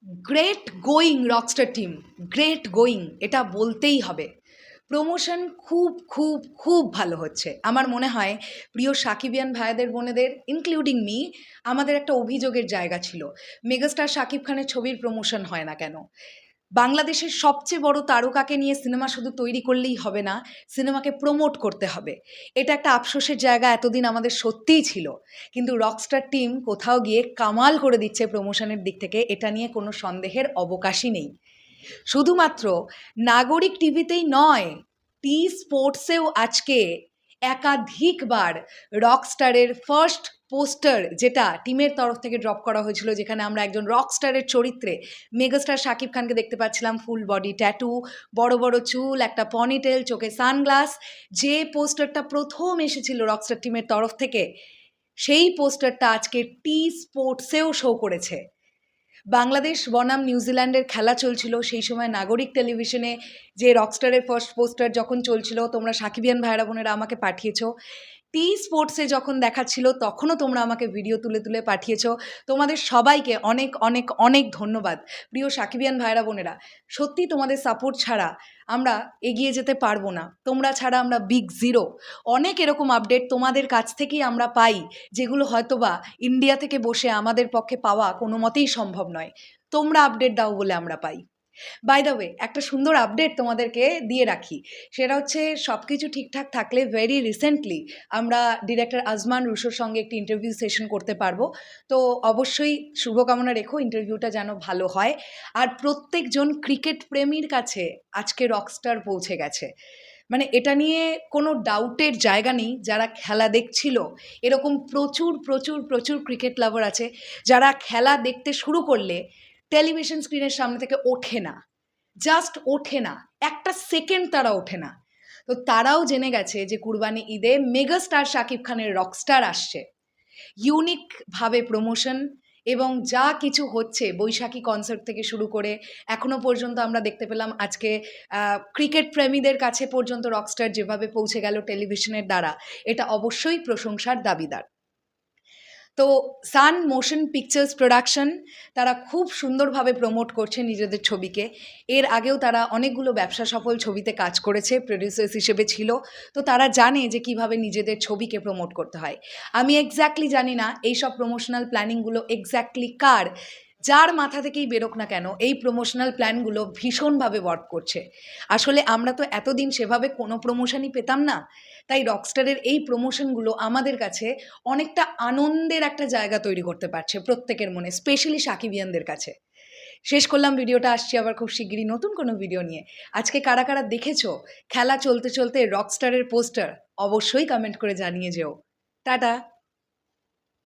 Great going Rockstar team, great going, এটা বলতেই হবে। প্রমোশন খুব খুব খুব ভালো হচ্ছে। আমার মনে হয় প্রিয় সাকিবিয়ান ভাইদের বোনেদের ইনক্লুডিং মি, আমাদের একটা অভিযোগের জায়গা ছিল, মেগাস্টার শাকিব খানের ছবির প্রমোশন হয় না কেন। বাংলাদেশের সবচেয়ে বড় তারকাকে নিয়ে সিনেমা শুধু তৈরি করলেই হবে না, সিনেমাকে প্রমোট করতে হবে। এটা একটা আফসোসের জায়গা এতদিন আমাদের সত্যিই ছিল, কিন্তু রকস্টার টিম কোথাও গিয়ে কামাল করে দিচ্ছে প্রমোশনের দিক থেকে, এটা নিয়ে কোনো সন্দেহের অবকাশই নেই। শুধুমাত্র নাগরিক টিভিতেই নয়, টি স্পোর্টসেও আজকে একাধিকবার রকস্টারের ফার্স্ট পোস্টার, যেটা টিমের তরফ থেকে ড্রপ করা হয়েছিল, যেখানে আমরা একজন রকস্টারের চরিত্রে মেগাস্টার শাকিব খানকে দেখতে পাচ্ছিলাম, ফুল বডি ট্যাটু, বড় বড় চুল, একটা পনিটেল, চোখে সানগ্লাস। যে পোস্টারটা প্রথম এসেছিল রকস্টার টিমের তরফ থেকে, সেই পোস্টারটা আজকে টি স্পোর্টসেও শো করেছে। বাংলাদেশ বনাম নিউজিল্যান্ডের খেলা চলছিল, সেই সময় নাগরিক টেলিভিশনে যে রকস্টারের ফার্স্ট পোস্টার যখন চলছিল, তোমরা সাকিবিয়ান ভাইরা বোনেরা আমাকে পাঠিয়েছো। টি স্পোর্টসে যখন দেখাচ্ছিল তখনও তোমরা আমাকে ভিডিও তুলে তুলে পাঠিয়েছো। তোমাদের সবাইকে অনেক অনেক অনেক ধন্যবাদ প্রিয় সাকিবিয়ান ভাইরা বোনেরা। সত্যি তোমাদের সাপোর্ট ছাড়া আমরা এগিয়ে যেতে পারবো না, তোমরা ছাড়া আমরা বিগ জিরো। অনেক এরকম আপডেট তোমাদের কাছ থেকেই আমরা পাই, যেগুলো হয়তোবা ইন্ডিয়া থেকে বসে আমাদের পক্ষে পাওয়া কোনো মতেই সম্ভব নয়। তোমরা আপডেট দাও বলে আমরা পাই। বাই দ্য ওয়ে, একটা সুন্দর আপডেট তোমাদেরকে দিয়ে রাখি, সেটা হচ্ছে সব কিছু ঠিকঠাক থাকলে ভেরি রিসেন্টলি আমরা ডিরেক্টর আজমান রুশোর সঙ্গে একটি ইন্টারভিউ সেশন করতে পারবো। তো অবশ্যই শুভকামনা রেখো, ইন্টারভিউটা যেন ভালো হয়। আর প্রত্যেকজন ক্রিকেট প্রেমীর কাছে আজকে রকস্টার পৌঁছে গেছে, মানে এটা নিয়ে কোনো ডাউটের জায়গা নেই। যারা খেলা দেখছিল, এরকম প্রচুর প্রচুর প্রচুর ক্রিকেট লাভার আছে যারা খেলা দেখতে শুরু করলে টেলিভিশন স্ক্রিনের সামনে থেকে ওঠে না, জাস্ট ওঠে না, একটা সেকেন্ড তারা ওঠে না। তো তারাও জেনে গেছে যে কুরবানি ঈদে মেগাস্টার শাকিব খানের রকস্টার আসছে। ইউনিকভাবে প্রমোশন এবং যা কিছু হচ্ছে, বৈশাখী কনসার্ট থেকে শুরু করে এখনও পর্যন্ত আমরা দেখতে পেলাম আজকে ক্রিকেট প্রেমীদের কাছে পর্যন্ত রকস্টার যেভাবে পৌঁছে গেল টেলিভিশনের দ্বারা, এটা অবশ্যই প্রশংসার দাবিদার। তো সান মোশন পিকচার্স প্রোডাকশন, তারা খুব সুন্দরভাবে প্রমোট করছে নিজেদের ছবিকে। এর আগেও তারা অনেকগুলো ব্যবসা সফল ছবিতে কাজ করেছে, প্রডিউসার্স হিসেবে ছিল, তো তারা জানে যে কিভাবে নিজেদের ছবিকে প্রমোট করতে হয়। আমি এক্স্যাক্টলি জানি না এইসব প্রমোশনাল প্ল্যানিংগুলো এক্স্যাক্টলি কার, যার মাথা থেকেই বেরোক না কেন, এই প্রমোশনাল প্ল্যানগুলো ভীষণভাবে ওয়ার্ক করছে। আসলে আমরা তো এতদিন সেভাবে কোনো প্রমোশনই পেতাম না, তাই রকস্টারের এই প্রমোশনগুলো আমাদের কাছে অনেকটা আনন্দের একটা জায়গা তৈরি করতে পারছে প্রত্যেকের মনে, স্পেশালি সাকিবিয়ানদের কাছে। শেষ করলাম ভিডিওটা, আসছি আবার খুব শিগগিরই নতুন কোনো ভিডিও নিয়ে। আজকে কারা কারা দেখেছো খেলা চলতে চলতে রকস্টারের পোস্টার, অবশ্যই কমেন্ট করে জানিয়ে যেও। টাটা।